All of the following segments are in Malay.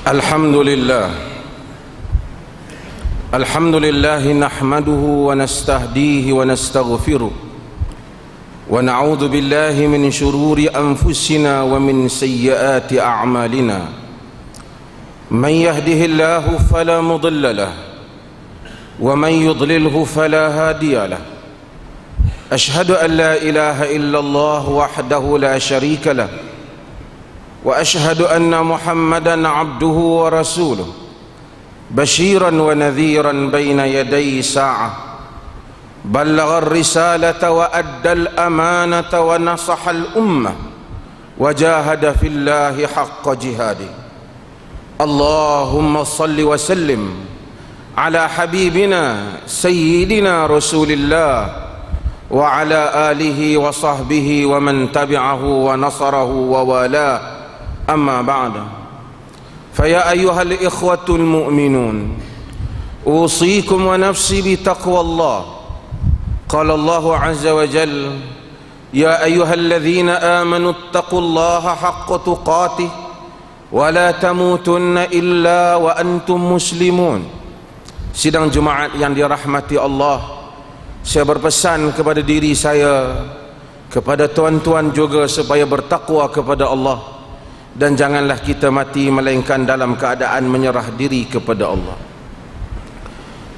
Alhamdulillah nahmaduhu wa nastahdihi wa nastaghfiruh wa na'udzu billahi min shururi anfusina wa min sayyiati a'malina. Man yahdihillahu fala mudilla lahu wa man yudlilhu fala hadiya lahu. Ashhadu an la ilaha illallah wahdahu la sharika lahu wa ashhadu anna Muhammadan abduhu wa rasuluh bashiran wa nadhiran baina yaday sa'ah ballagha ar-risalata wa adda al-amanata wa nasaha al-ummah wa jahada fillahi haqqa jihadih. Allahumma salli wa sallim ala habibina sayyidina rasulillah wa ala alihi wa sahbihi wa man tabi'ahu wa nasarahu wa walah. أما بعد فيا أيها الإخوة المؤمنون أوصيكم ونفسي بتقوى الله. قال الله عز وجل يا أيها الذين آمنوا اتقوا الله حق تقاته ولا تموتن إلا وأنتم مسلمون. Sidang Jumaat yang dirahmati Allah, saya berpesan kepada diri saya, kepada tuan-tuan juga, supaya bertakwa kepada Allah, dan janganlah kita mati melainkan dalam keadaan menyerah diri kepada Allah.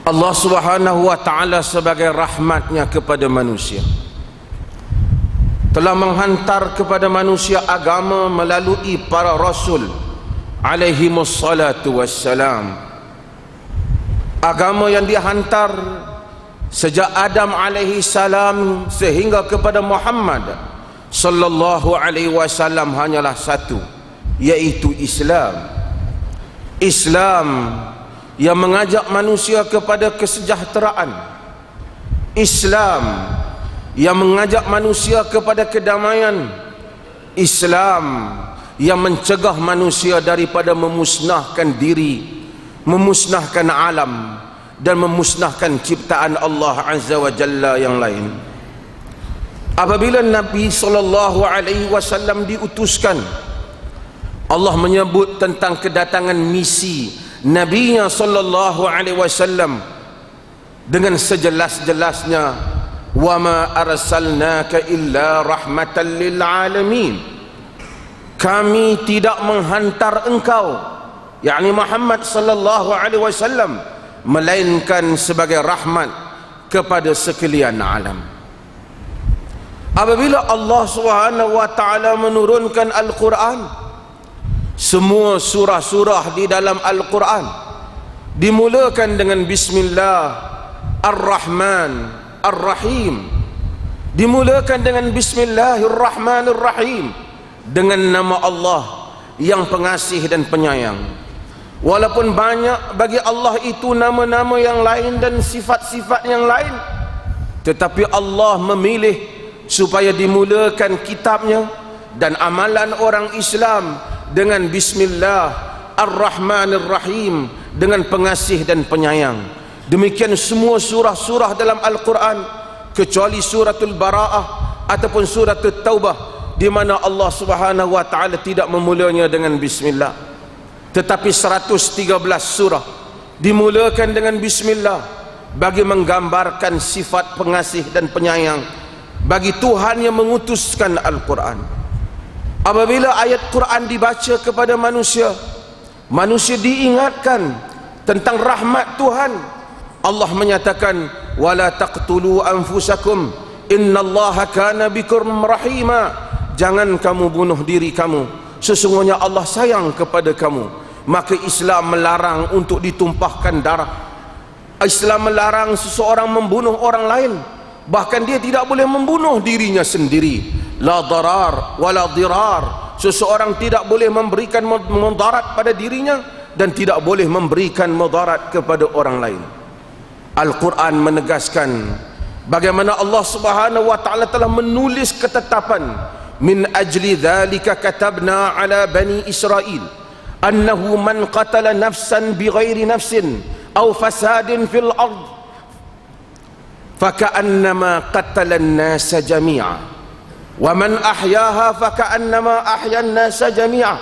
Allah Subhanahu wa ta'ala sebagai rahmatnya kepada manusia telah menghantar kepada manusia agama melalui para rasul alaihimus salatu wassalam. Agama yang dihantar sejak Adam alaihi salam sehingga kepada Muhammad sallallahu alaihi wasallam hanyalah satu, yaitu Islam. Islam yang mengajak manusia kepada kesejahteraan, Islam yang mengajak manusia kepada kedamaian, Islam yang mencegah manusia daripada memusnahkan diri, memusnahkan alam, dan memusnahkan ciptaan Allah Azza wa Jalla yang lain. Apabila Nabi SAW diutuskan, Allah menyebut tentang kedatangan misi Nabi-Nya SAW dengan sejelas-jelasnya, wa ma arsalnaka illa rahmatan lil alamin. Kami tidak menghantar engkau, yakni Muhammad sallallahu alaihi wasallam, melainkan sebagai rahmat kepada sekalian alam. Apabila Allah Subhanahu wa taala menurunkan Al-Quran, semua surah-surah di dalam Al-Quran dimulakan dengan Bismillah Ar-Rahman Ar-Rahim, dimulakan dengan Bismillahirrahmanirrahim, dengan nama Allah yang pengasih dan penyayang. Walaupun banyak bagi Allah itu nama-nama yang lain dan sifat-sifat yang lain, tetapi Allah memilih supaya dimulakan kitabnya dan amalan orang Islam dengan Bismillah Ar-Rahmanir-Rahim, dengan pengasih dan penyayang. Demikian semua surah-surah dalam Al-Quran, kecuali suratul Bara'ah ataupun suratul Taubah, di mana Allah Subhanahu wa ta'ala tidak memulanya dengan Bismillah. Tetapi 113 surah dimulakan dengan Bismillah, bagi menggambarkan sifat pengasih dan penyayang bagi Tuhan yang mengutuskan Al-Quran. Apabila ayat Quran dibaca kepada manusia, manusia diingatkan tentang rahmat Tuhan. Allah menyatakan, wala taqtulu anfusakum innallaha kana bikum rahima. Jangan kamu bunuh diri kamu, sesungguhnya Allah sayang kepada kamu. Maka Islam melarang untuk ditumpahkan darah. Islam melarang seseorang membunuh orang lain, bahkan dia tidak boleh membunuh dirinya sendiri. La darar wala dirar. Seseorang tidak boleh memberikan mudarat pada dirinya dan tidak boleh memberikan mudarat kepada orang lain. Al-Quran menegaskan bagaimana Allah Subhanahu wa ta'ala telah menulis ketetapan, min ajli dzalika katabna ala bani Israil annahu man qatala nafsan bighairi nafsin aw fasadin fil ard faka'annama qatala an-nasa jami'a wa man ahyaha faka'annama ahya an-nasa jami'a.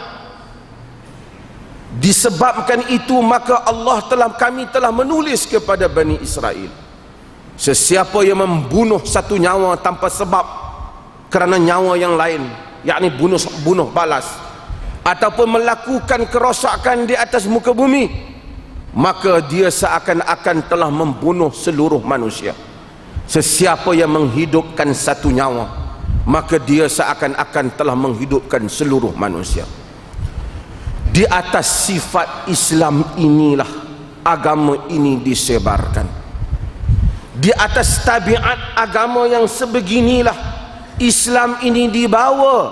Disebabkan itu maka kami telah menulis kepada Bani Israel, sesiapa yang membunuh satu nyawa tanpa sebab kerana nyawa yang lain, yakni bunuh balas, ataupun melakukan kerosakan di atas muka bumi, maka dia seakan-akan telah membunuh seluruh manusia. Sesiapa yang menghidupkan satu nyawa, maka dia seakan-akan telah menghidupkan seluruh manusia. Di atas sifat Islam inilah agama ini disebarkan. Di atas tabiat agama yang sebeginilah Islam ini dibawa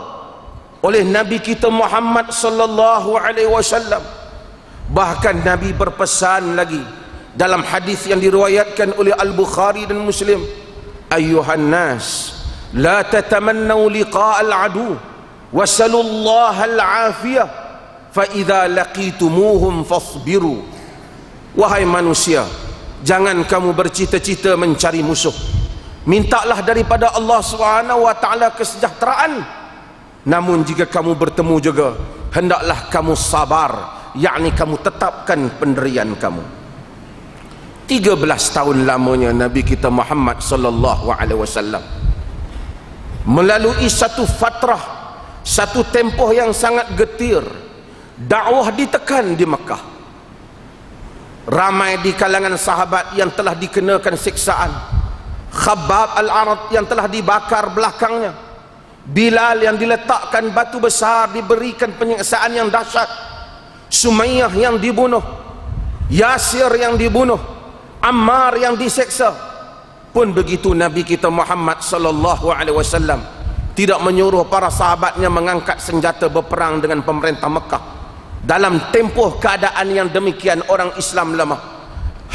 oleh Nabi kita Muhammad sallallahu alaihi wasallam. Bahkan Nabi berpesan lagi dalam hadis yang diriwayatkan oleh Al-Bukhari dan Muslim, ayyuhan nas la tatamannu liqa'al adu wasallallahu al-afiyah fa idza laqitumuhum fasbiru. Wahai manusia, jangan kamu bercita-cita mencari musuh, mintalah daripada Allah Subhanahu wa taala kesejahteraan. Namun jika kamu bertemu juga, hendaklah kamu sabar, yakni kamu tetapkan pendirian kamu. 13 tahun lamanya Nabi kita Muhammad sallallahu alaihi wasallam melalui satu fatrah, satu tempoh yang sangat getir. Dakwah ditekan di Mekah. Ramai di kalangan sahabat yang telah dikenakan siksaan. Khabbab al-Arat yang telah dibakar belakangnya, Bilal yang diletakkan batu besar, diberikan penyiksaan yang dahsyat, Sumayyah yang dibunuh, Yasir yang dibunuh, Ammar yang diseksa. Pun begitu Nabi kita Muhammad sallallahu alaihi wasallam tidak menyuruh para sahabatnya mengangkat senjata berperang dengan pemerintah Mekah. Dalam tempoh keadaan yang demikian orang Islam lemah,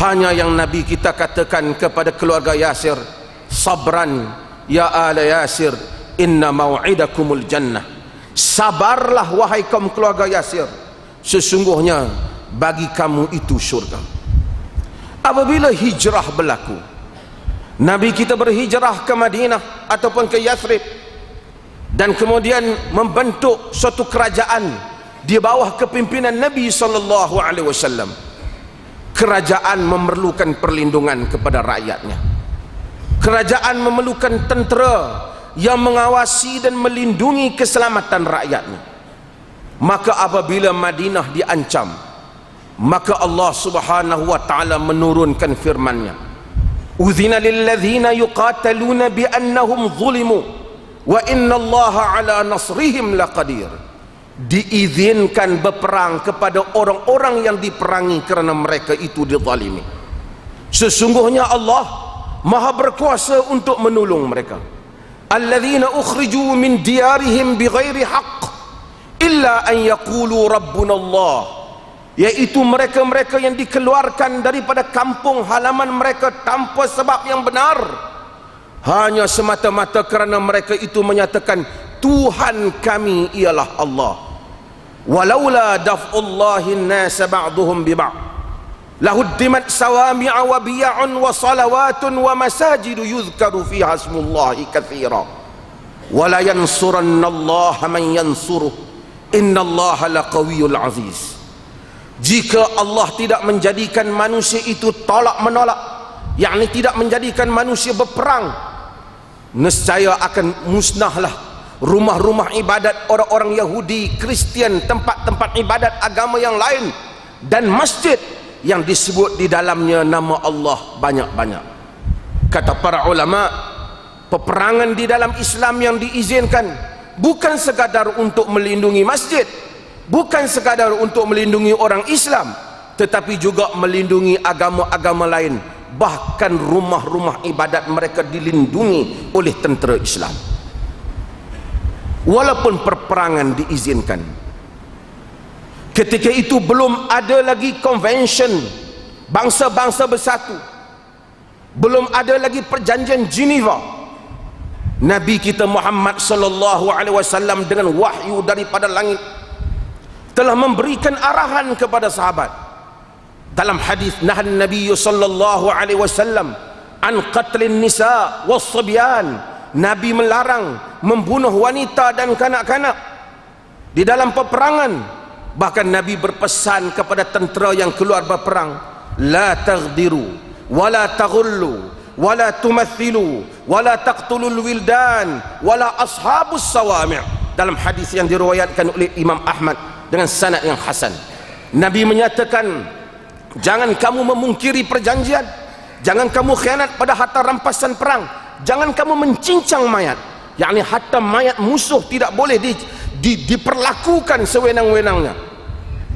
hanya yang Nabi kita katakan kepada keluarga Yasir, sabran ya ala Yasir, inna mau'idakumul jannah. Sabarlah wahai kaum keluarga Yasir, sesungguhnya bagi kamu itu syurga. Apabila hijrah berlaku, Nabi kita berhijrah ke Madinah ataupun ke Yathrib, dan kemudian membentuk suatu kerajaan di bawah kepimpinan Nabi sallallahu alaihi wasallam. Kerajaan memerlukan perlindungan kepada rakyatnya. Kerajaan memerlukan tentera yang mengawasi dan melindungi keselamatan rakyatnya. Maka apabila Madinah diancam, maka Allah Subhanahu wa taala menurunkan firman-Nya, "Udzina lil ladzina yuqataluna bi annahum zulimu wa innallaha ala nasrihim laqadir." Diizinkan berperang kepada orang-orang yang diperangi kerana mereka itu dizalimi. Sesungguhnya Allah Maha berkuasa untuk menolong mereka. Alladzina ukhriju min diyarihim bighairi haqq illa an yaqulu rabbuna Allah, yaitu mereka-mereka yang dikeluarkan daripada kampung halaman mereka tanpa sebab yang benar, hanya semata-mata kerana mereka itu menyatakan Tuhan kami ialah Allah. Walaula daf'ullahi an-nas ba'dhum bi ba'd lahuddimat sawami'a wa biya'un wa salawatun wa masajidu yuzkaru fiha ismullahi katsira wa la yansurannallaha man yansuruh innallaha laqawiyyul aziz. Jika Allah tidak menjadikan manusia itu tolak menolak, yakni tidak menjadikan manusia berperang, nescaya akan musnahlah rumah-rumah ibadat orang-orang Yahudi, Kristian, tempat-tempat ibadat agama yang lain, dan masjid yang disebut di dalamnya nama Allah banyak-banyak. Kata para ulama, peperangan di dalam Islam yang diizinkan bukan sekadar untuk melindungi masjid, bukan sekadar untuk melindungi orang Islam, tetapi juga melindungi agama-agama lain. Bahkan rumah-rumah ibadat mereka dilindungi oleh tentera Islam. Walaupun perperangan diizinkan, ketika itu belum ada lagi konvensyen bangsa-bangsa bersatu, belum ada lagi perjanjian Geneva. Nabi kita Muhammad sallallahu alaihi wasallam dengan wahyu daripada langit telah memberikan arahan kepada sahabat. Dalam hadis, nahan Nabi sallallahu alaihi wasallam an qatlin nisa was sabyan, Nabi melarang membunuh wanita dan kanak-kanak di dalam peperangan. Bahkan Nabi berpesan kepada tentera yang keluar berperang, la taghdiru wala taghullu wala tumathilu wala taqtulul wildan wala ashabus sawami'. Dalam hadis yang diriwayatkan oleh Imam Ahmad dengan sanad yang hasan, Nabi menyatakan, jangan kamu memungkiri perjanjian, jangan kamu khianat pada harta rampasan perang, jangan kamu mencincang mayat, yakni harta mayat musuh tidak boleh diperlakukan sewenang-wenangnya.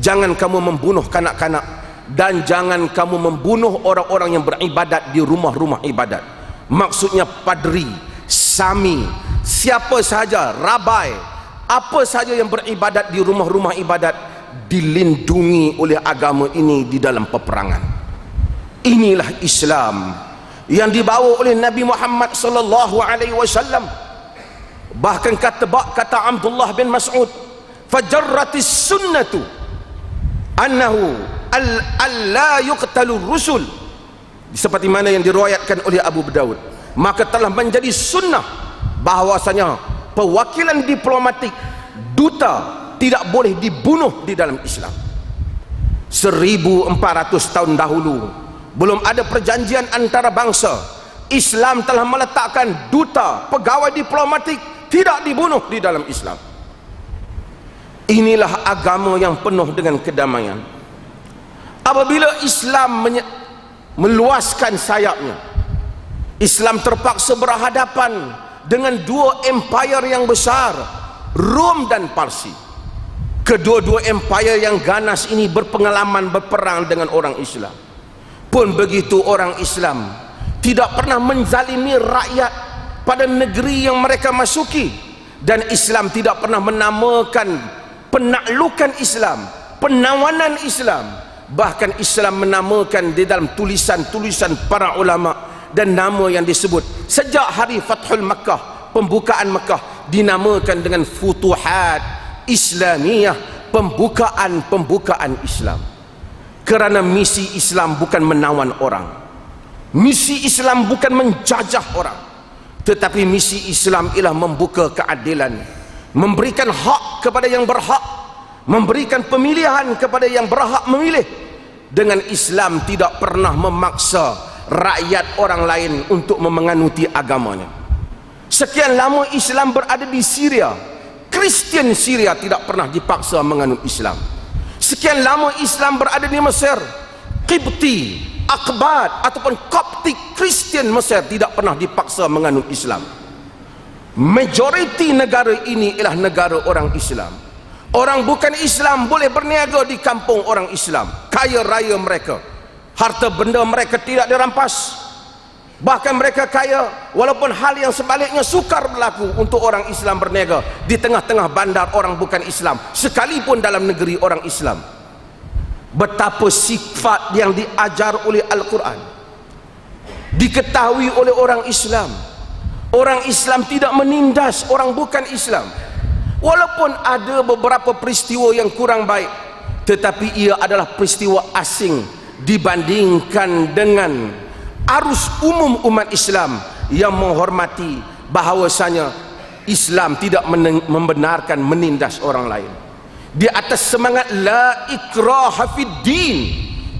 Jangan kamu membunuh kanak-kanak, dan jangan kamu membunuh orang-orang yang beribadat di rumah-rumah ibadat. Maksudnya padri, sami, siapa sahaja, rabai, apa sahaja yang beribadat di rumah-rumah ibadat dilindungi oleh agama ini di dalam peperangan. Inilah Islam yang dibawa oleh Nabi Muhammad sallallahu alaihi wasallam. Bahkan kata Abdullah bin Mas'ud, fajarratis sunnatu annahu alla yuqtalu rusul, seperti mana yang diriwayatkan oleh Abu Daud, maka telah menjadi sunnah bahwasanya perwakilan diplomatik, duta, tidak boleh dibunuh di dalam Islam. 1400 tahun dahulu belum ada perjanjian antara bangsa, Islam telah meletakkan duta, pegawai diplomatik tidak dibunuh di dalam Islam. Inilah agama yang penuh dengan kedamaian. Apabila Islam meluaskan sayapnya, Islam terpaksa berhadapan dengan dua empire yang besar, Rom dan Parsi. Kedua-dua empire yang ganas ini berpengalaman berperang dengan orang Islam. Pun begitu, orang Islam tidak pernah menzalimi rakyat pada negeri yang mereka masuki, dan Islam tidak pernah menamakan penaklukan Islam, penawanan Islam. Bahkan Islam menamakan di dalam tulisan-tulisan para ulama, dan nama yang disebut sejak hari Fathul Makkah, pembukaan Makkah, dinamakan dengan Futuhat Islamiyah, pembukaan Islam. Kerana misi Islam bukan menawan orang, misi Islam bukan menjajah orang, tetapi misi Islam ialah membuka keadilan, memberikan hak kepada yang berhak, memberikan pemilihan kepada yang berhak memilih. Dengan Islam tidak pernah memaksa rakyat orang lain untuk memenganuti agamanya. Sekian lama Islam berada di Syria, Kristian Syria tidak pernah dipaksa menganut Islam. Sekian lama Islam berada di Mesir, Qibti, Akbat ataupun Koptik Kristian Mesir tidak pernah dipaksa menganut Islam. Majoriti negara ini ialah negara orang Islam. Orang bukan Islam boleh berniaga di kampung orang Islam, kaya raya mereka, harta benda mereka tidak dirampas. Bahkan mereka kaya, walaupun hal yang sebaliknya sukar berlaku untuk orang Islam berniaga di tengah-tengah bandar orang bukan Islam, sekalipun dalam negeri orang Islam. Betapa sifat yang diajar oleh Al-Quran diketahui oleh orang Islam. Orang Islam tidak menindas orang bukan Islam. Walaupun ada beberapa peristiwa yang kurang baik, tetapi ia adalah peristiwa asing dibandingkan dengan arus umum umat Islam yang menghormati bahawasanya Islam tidak membenarkan menindas orang lain. Di atas semangat la ikraha fid din,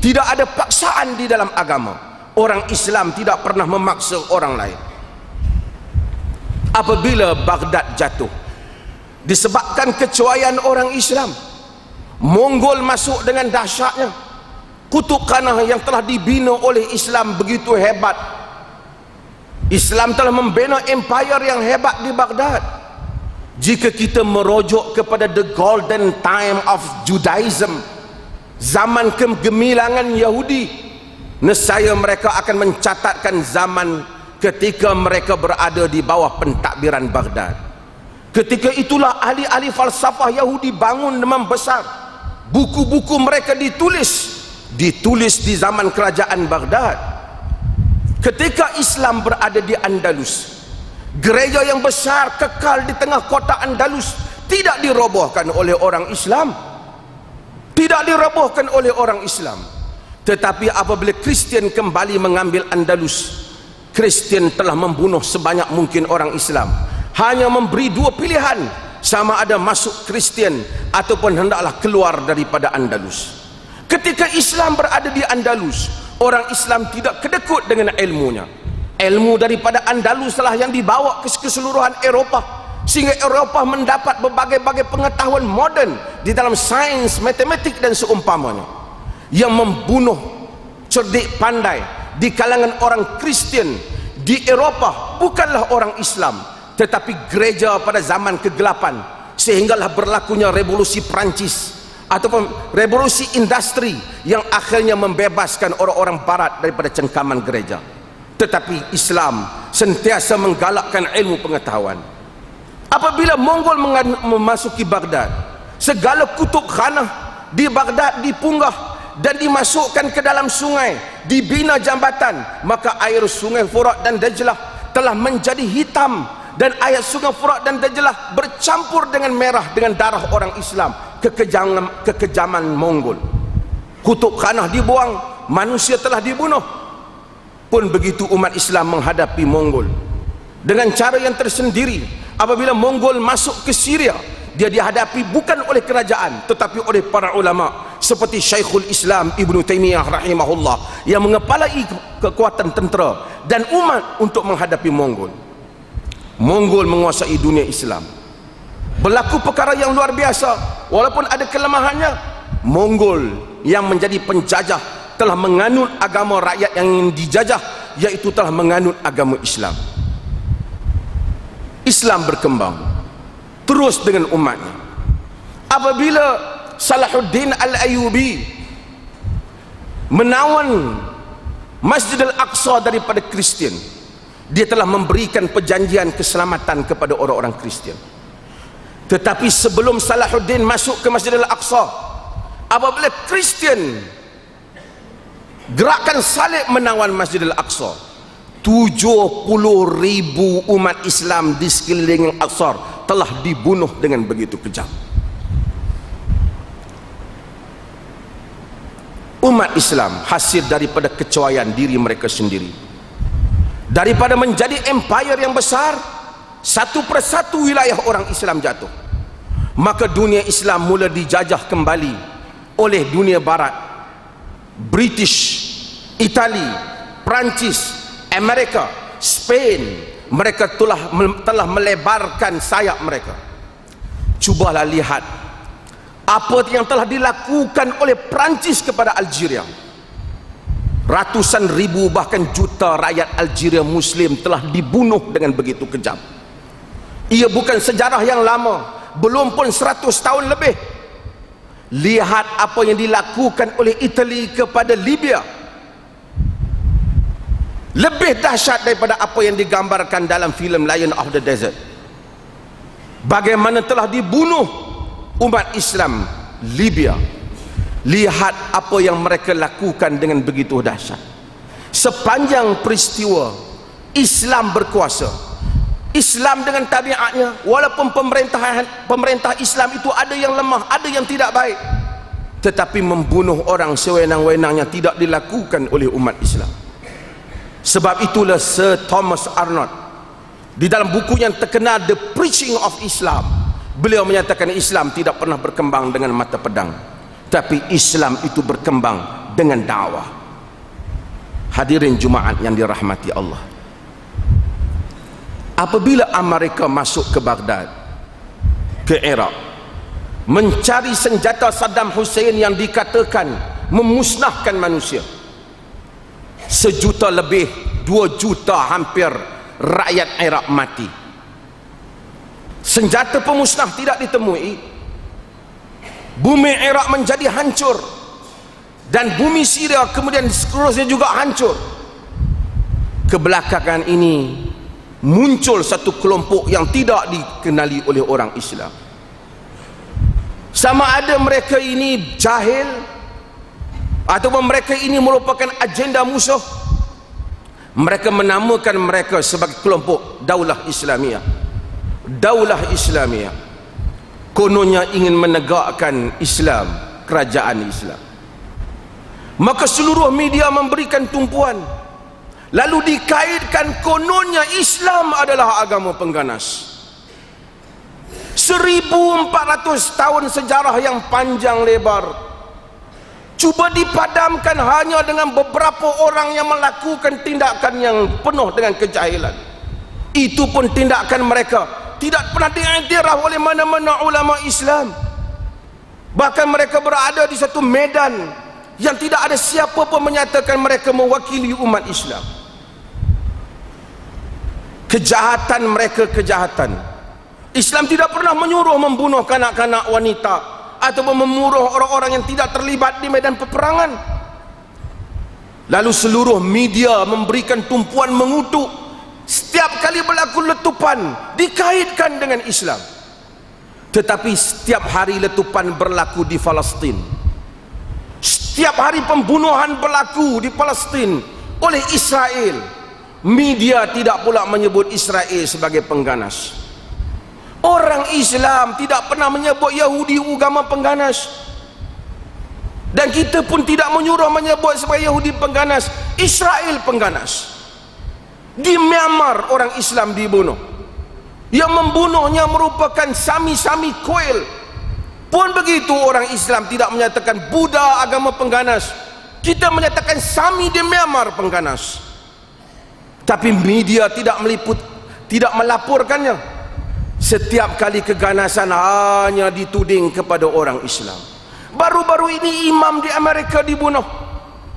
tidak ada paksaan di dalam agama. Orang Islam tidak pernah memaksa orang lain. Apabila Baghdad jatuh disebabkan kecuaian orang Islam, Mongol masuk dengan dahsyatnya. Kutub Kanah yang telah dibina oleh Islam begitu hebat. Islam telah membina empire yang hebat di Baghdad. Jika kita merujuk kepada the golden time of Judaism, zaman kegemilangan Yahudi, nescaya mereka akan mencatatkan zaman ketika mereka berada di bawah pentadbiran Baghdad. Ketika itulah ahli-ahli falsafah Yahudi bangun dan membesar. Buku-buku mereka ditulis di zaman kerajaan Baghdad. Ketika Islam berada di Andalus, gereja yang besar kekal di tengah kota Andalus, tidak dirobohkan oleh orang Islam, tidak dirobohkan oleh orang Islam. Tetapi apabila Kristian kembali mengambil Andalus, Kristian telah membunuh sebanyak mungkin orang Islam. Hanya memberi dua pilihan, sama ada masuk Kristian ataupun hendaklah keluar daripada Andalus. Ketika Islam berada di Andalus, orang Islam tidak kedekut dengan ilmunya. Ilmu daripada Andalus lah yang dibawa ke keseluruhan Eropah, sehingga Eropah mendapat berbagai-bagai pengetahuan moden di dalam sains, matematik dan seumpamanya, yang membunuh cerdik pandai di kalangan orang Kristian di Eropah bukanlah orang Islam, tetapi gereja pada zaman kegelapan, sehinggalah berlakunya revolusi Perancis ataupun revolusi industri yang akhirnya membebaskan orang-orang barat daripada cengkaman gereja. Tetapi Islam sentiasa menggalakkan ilmu pengetahuan. Apabila Mongol memasuki Baghdad, segala kutub khanah di Baghdad dipunggah dan dimasukkan ke dalam sungai, dibina jambatan, maka air sungai Furat dan Dajlah telah menjadi hitam, dan air sungai Furat dan Dajlah bercampur dengan merah dengan darah orang Islam. Kekejaman Mongol. Kutub khanah dibuang, manusia telah dibunuh. Pun begitu umat Islam menghadapi Mongol dengan cara yang tersendiri. Apabila Mongol masuk ke Syria, dia dihadapi bukan oleh kerajaan tetapi oleh para ulama seperti Syekhul Islam Ibnu Taimiyah rahimahullah, yang mengepalai kekuatan tentera dan umat untuk menghadapi Mongol. Mongol menguasai dunia Islam. Berlaku perkara yang luar biasa. Walaupun ada kelemahannya, Mongol yang menjadi penjajah telah menganut agama rakyat yang ingin dijajah, yaitu telah menganut agama Islam. Islam berkembang terus dengan umatnya. Apabila Salahuddin Al-Ayyubi menawan Masjid Al-Aqsa daripada Kristian, dia telah memberikan perjanjian keselamatan kepada orang-orang Kristian. Tetapi sebelum Salahuddin masuk ke Masjid Al-Aqsa, apabila Kristian gerakan salib menawan Masjid Al-Aqsa, 70,000 umat Islam di sekeliling Al-Aqsa telah dibunuh dengan begitu kejam. Umat Islam hasil daripada kecuaian diri mereka sendiri. Daripada menjadi empire yang besar, satu persatu wilayah orang Islam jatuh. Maka dunia Islam mula dijajah kembali oleh dunia Barat. British, Itali, Perancis, Amerika, Spain, mereka telah melebarkan sayap mereka. Cubalah lihat apa yang telah dilakukan oleh Perancis kepada Algeria. Ratusan ribu bahkan juta rakyat Algeria Muslim telah dibunuh dengan begitu kejam. Ia bukan sejarah yang lama, belum pun 100 tahun lebih. Lihat apa yang dilakukan oleh Itali kepada Libya. Lebih dahsyat daripada apa yang digambarkan dalam filem Lion of the Desert. Bagaimana telah dibunuh umat Islam Libya. Lihat apa yang mereka lakukan dengan begitu dahsyat. Sepanjang peristiwa Islam berkuasa, Islam dengan tabiatnya, walaupun pemerintah Islam itu ada yang lemah, ada yang tidak baik, tetapi membunuh orang sewenang-wenangnya tidak dilakukan oleh umat Islam. Sebab itulah Sir Thomas Arnold di dalam buku yang terkenal The Preaching of Islam, beliau menyatakan Islam tidak pernah berkembang dengan mata pedang, tapi Islam itu berkembang dengan dakwah. Hadirin Jumaat yang dirahmati Allah, apabila Amerika masuk ke Baghdad, ke Iraq, mencari senjata Saddam Hussein yang dikatakan memusnahkan manusia, 1 juta lebih, 2 juta hampir rakyat Iraq mati. Senjata pemusnah tidak ditemui. Bumi Iraq menjadi hancur, dan bumi Syria kemudian seterusnya juga hancur. Kebelakangan ini muncul satu kelompok yang tidak dikenali oleh orang Islam. Sama ada mereka ini jahil ataupun mereka ini merupakan agenda musuh, mereka menamakan mereka sebagai kelompok Daulah Islamiyah. Daulah Islamiyah kononnya ingin menegakkan Islam, kerajaan Islam. Maka seluruh media memberikan tumpuan, lalu dikaitkan kononnya Islam adalah agama pengganas. 1400 tahun sejarah yang panjang lebar cuba dipadamkan hanya dengan beberapa orang yang melakukan tindakan yang penuh dengan kejahilan. Itu pun tindakan mereka tidak pernah diiktiraf oleh mana-mana ulama Islam. Bahkan mereka berada di satu medan yang tidak ada siapa pun menyatakan mereka mewakili umat Islam. Kejahatan mereka kejahatan. Islam tidak pernah menyuruh membunuh kanak-kanak wanita ataupun memuruh orang-orang yang tidak terlibat di medan peperangan. Lalu seluruh media memberikan tumpuan mengutuk. Setiap kali berlaku letupan dikaitkan dengan Islam. Tetapi setiap hari letupan berlaku di Palestin. Setiap hari pembunuhan berlaku di Palestin oleh Israel. Media tidak pula menyebut Israel sebagai pengganas. Orang Islam tidak pernah menyebut Yahudi agama pengganas. Dan kita pun tidak menyuruh menyebut sebagai Yahudi pengganas, Israel pengganas. Di Myanmar orang Islam dibunuh. Yang membunuhnya merupakan Sami-Sami Kuil. Pun begitu orang Islam tidak menyatakan Buddha agama pengganas. Kita menyatakan Sami di Myanmar pengganas. Tapi media tidak meliput, tidak melaporkannya. Setiap kali keganasan hanya dituding kepada orang Islam. Baru-baru ini imam di Amerika dibunuh.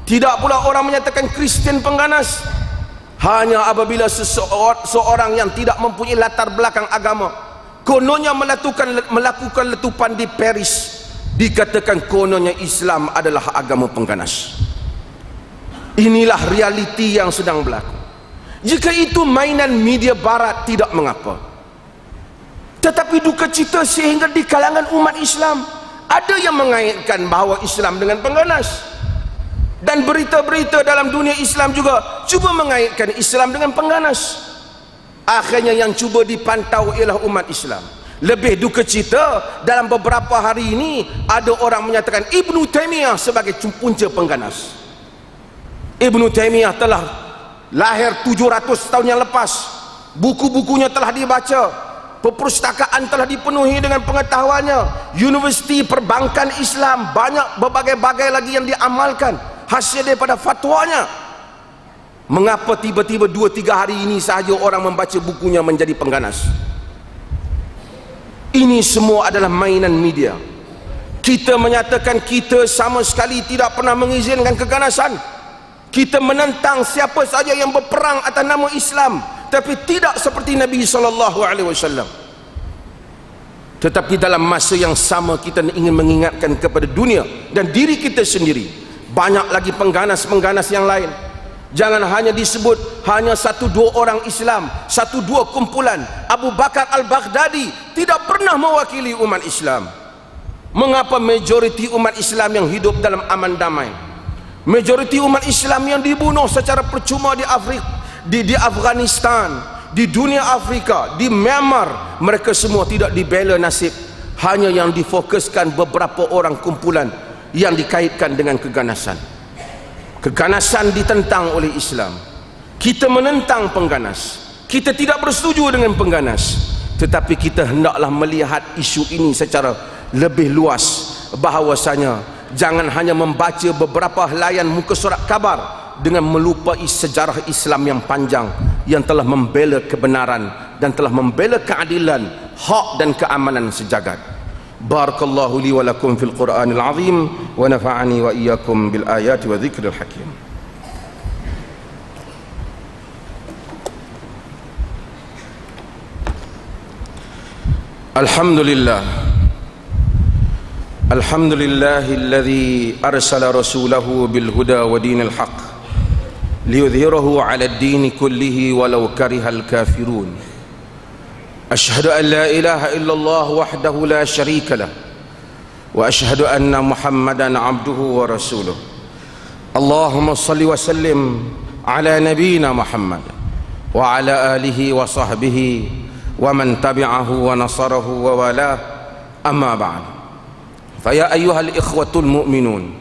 Tidak pula orang menyatakan Kristian pengganas. Hanya apabila seorang yang tidak mempunyai latar belakang agama kononnya melakukan letupan di Paris, dikatakan kononnya Islam adalah agama pengganas. Inilah realiti yang sedang berlaku. Jika itu mainan media barat tidak mengapa. Tetapi duka cita sehingga di kalangan umat Islam ada yang mengaitkan bahawa Islam dengan pengganas. Dan berita-berita dalam dunia Islam juga cuba mengaitkan Islam dengan pengganas. Akhirnya yang cuba dipantau ialah umat Islam. Lebih duka cita, dalam beberapa hari ini ada orang menyatakan Ibnu Taimiyah sebagai punca pengganas. Ibnu Taimiyah telah lahir 700 tahun yang lepas. Buku-bukunya telah dibaca, perpustakaan telah dipenuhi dengan pengetahuannya, universiti perbankan Islam, banyak berbagai-bagai lagi yang diamalkan hasil daripada fatwanya. Mengapa tiba-tiba 2-3 hari ini sahaja orang membaca bukunya menjadi pengganas? Ini semua adalah mainan media. Kita menyatakan kita sama sekali tidak pernah mengizinkan keganasan. Kita menentang siapa saja yang berperang atas nama Islam, tapi tidak seperti Nabi SAW. Tetapi dalam masa yang sama kita ingin mengingatkan kepada dunia dan diri kita sendiri, banyak lagi pengganas-pengganas yang lain. Jangan hanya disebut hanya 1-2 orang Islam, 1-2 kumpulan. Abu Bakar Al-Baghdadi tidak pernah mewakili umat Islam. Mengapa majoriti umat Islam yang hidup dalam aman damai, majoriti umat Islam yang dibunuh secara percuma di Afghanistan, di dunia Afrika, di Myanmar, mereka semua tidak dibela nasib. Hanya yang difokuskan beberapa orang kumpulan yang dikaitkan dengan keganasan. Keganasan ditentang oleh Islam. Kita menentang pengganas. Kita tidak bersetuju dengan pengganas. Tetapi kita hendaklah melihat isu ini secara lebih luas, bahawasanya jangan hanya membaca beberapa helaian muka surat khabar dengan melupai sejarah Islam yang panjang yang telah membela kebenaran dan telah membela keadilan, hak dan keamanan sejagat. Barakallahu li wa lakum fil Qur'anil azim wa nafa'ani wa iyyakum bil ayati wa dzikril hakim. Alhamdulillah. Alhamdulillahilladzi arsala rasulahu bil huda wa dinil haqq liyudhhirahu 'ala ad-din kullihi walau karihal kafirun. Ashhadu an la ilaha illallah wahdahu la syarika lah wa ashhadu anna Muhammadan abduhu wa rasuluh. Allahumma salli wa sallim ala nabiyyina Muhammad wa ala alihi wa sahbihi wa man tabi'ahu wa nasarahu wa walah. Amma ba'd. Fa ya ayyuhal ikhwatul mu'minun,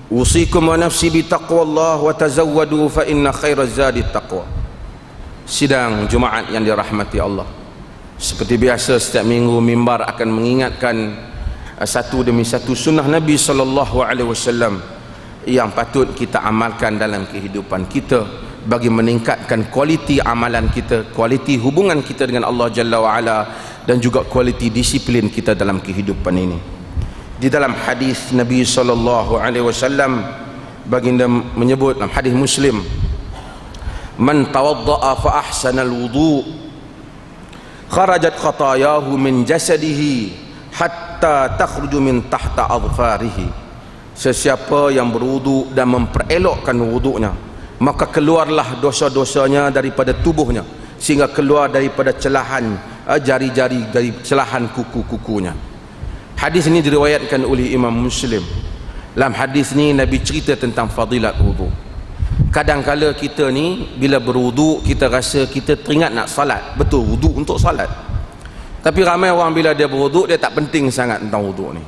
usikum wa nafsi bi taqwallah wa tazawwadu fa inna khairaz zadi taqwa. Sidang Jumaat yang dirahmati Allah, Seperti biasa, setiap minggu mimbar akan mengingatkan satu demi satu sunnah Nabi SAW yang patut kita amalkan dalam kehidupan kita bagi meningkatkan kualiti amalan kita, kualiti hubungan kita dengan Allah Jalla wa'ala, dan juga kualiti disiplin kita dalam kehidupan ini. Di dalam hadis Nabi SAW, baginda menyebut dalam hadis Muslim, man tawadda'a fa ahsana al-wudu' kharajat khatayahu min jasadihi hatta takhruju min tahta adfarihi. Sesiapa yang berwudu dan memperelokkan wudunya, maka keluarlah dosa-dosanya daripada tubuhnya sehingga keluar daripada celahan jari-jari, dari celahan kuku-kukunya. Hadis ini diriwayatkan oleh Imam Muslim. Dalam hadis ni Nabi cerita tentang fadilat wudu. Kadang-kala kita ni bila berwudu kita rasa kita teringat nak salat. Betul, wudu untuk salat. Tapi ramai orang bila dia berwudu dia tak penting sangat tentang wudu ni.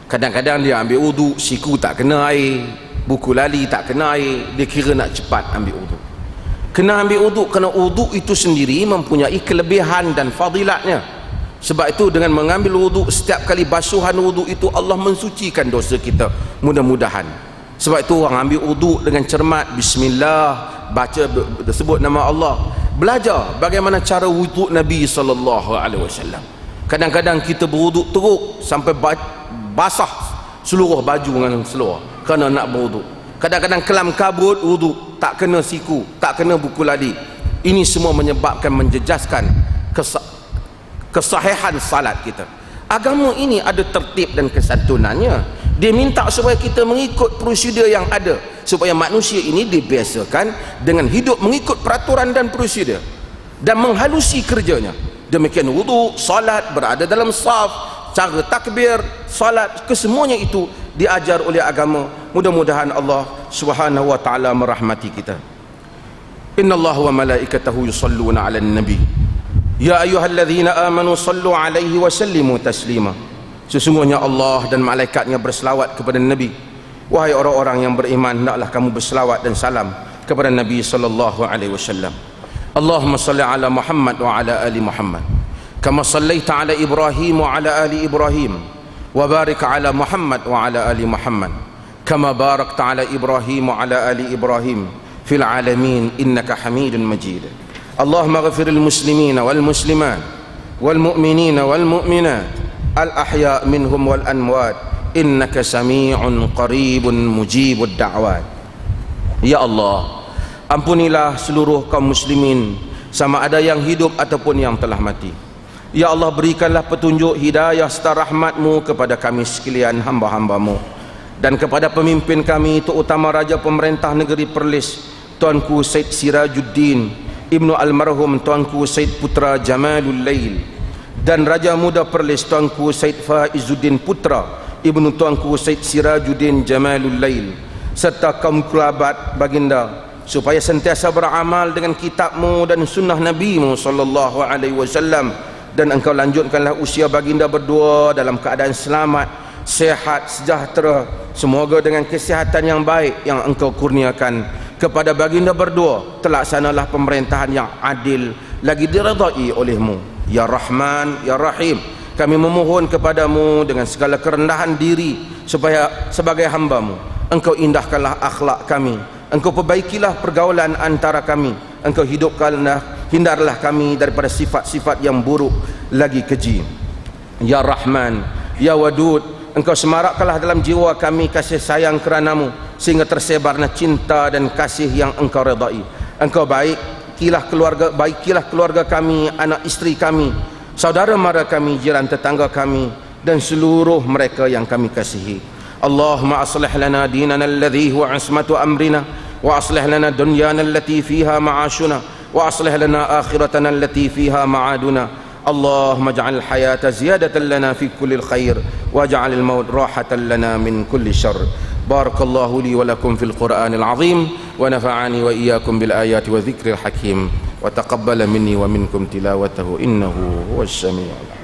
Kadang-kadang dia ambil wudu, siku tak kena air, buku lali tak kena air, dia kira nak cepat ambil wudu. Kena ambil wudu kerana wudu itu sendiri mempunyai kelebihan dan fadilatnya. Sebab itu dengan mengambil wudu, setiap kali basuhan wudu itu Allah mensucikan dosa kita, mudah-mudahan. Sebab itu orang ambil wudu dengan cermat, bismillah, baca, sebut nama Allah, belajar bagaimana cara wudu Nabi SAW. Kadang-kadang kita berwudu teruk sampai basah seluruh baju dengan seluar kerana nak berwudu. Kadang-kadang kelam kabut wudu, tak kena siku, tak kena buku lali. Ini semua menyebabkan menjejaskan kesahihan salat kita. Agama ini ada tertib dan kesantunannya. Dia minta supaya kita mengikut prosedur yang ada, supaya manusia ini dibiasakan dengan hidup mengikut peraturan dan prosedur dan menghalusi kerjanya. Demikian wudu, salat, berada dalam saf, cara takbir, salat, kesemuanya itu diajar oleh agama. Mudah-mudahan Allah Subhanahu wa taala merahmati kita. Innallaha wa malaikatahu yusalluna 'alan nabi. Ya ayyuhalladzina amanu sallu 'alaihi wa sallimu taslima. Sesungguhnya Allah dan malaikatnya berselawat kepada Nabi. Wahai orang-orang yang beriman, hendaklah kamu berselawat dan salam kepada Nabi sallallahu alaihi wasallam. Allahumma salli ala Muhammad wa ala ali Muhammad kama sallaita ala Ibrahim wa ala ali Ibrahim, wa barik ala Muhammad wa ala ali Muhammad kama barakta ala Ibrahim wa ala ali Ibrahim fil alamin innaka Hamidun Majid. Allahumma ghafiril muslimina wal muslimat wal mu'minina wal mu'minat al ahya minhum wal amwat innaka sami'un qaribun mujibud da'wat. Ya Allah, ampunilah seluruh kaum muslimin, sama ada yang hidup ataupun yang telah mati. Ya Allah, berikanlah petunjuk hidayah serta rahmat-Mu kepada kami sekalian hamba-hamba-Mu, dan kepada pemimpin kami, terutama Raja Pemerintah Negeri Perlis Tuanku Said Sirajuddin Ibnu Almarhum Tuanku Said Putra Jamalul Lail, dan Raja Muda Perlis Tuanku Said Faizuddin Putra Ibnu Tuanku Said Sirajuddin Jamalul Lail, serta kaum kerabat baginda, supaya sentiasa beramal dengan kitab-Mu dan sunnah Nabi-Mu sallallahu alaihi wasallam, dan Engkau lanjutkanlah usia baginda berdua dalam keadaan selamat, sehat, sejahtera, semoga dengan kesihatan yang baik yang Engkau kurniakan kepada baginda berdua. Terlaksanalah pemerintahan yang adil lagi diredai oleh-Mu, ya Rahman ya Rahim. Kami memohon kepadamu dengan segala kerendahan diri, supaya sebagai hamba-Mu Engkau indahkanlah akhlak kami, Engkau perbaikilah pergaulan antara kami, Engkau hindarlah kami daripada sifat-sifat yang buruk lagi keji. Ya Rahman ya Wadud, Engkau semarakkanlah dalam jiwa kami kasih sayang kerana-Mu, sehingga tersebarlah cinta dan kasih yang Engkau redai. Engkau baikilah keluarga kami, anak isteri kami, saudara mara kami, jiran tetangga kami, dan seluruh mereka yang kami kasihi. Allahumma aslih lana dinana alladhi huwa ismatu amrina, wa aslih lana dunyana allati fiha ma'ashuna, wa aslih lana akhiratana allati fiha ma'aduna. Allahumma ja'al hayata ziyadatan lana fi kulli khair, wa ja'al al-maut rahatan lana min kulli syarr. Barakallahu li wa lakum fil Qur'anil azim, wa nafa'ani wa iyyakum bil ayati wa dhikril hakim, wa taqabbala minni wa minkum tilawatahu innahu huwas samiul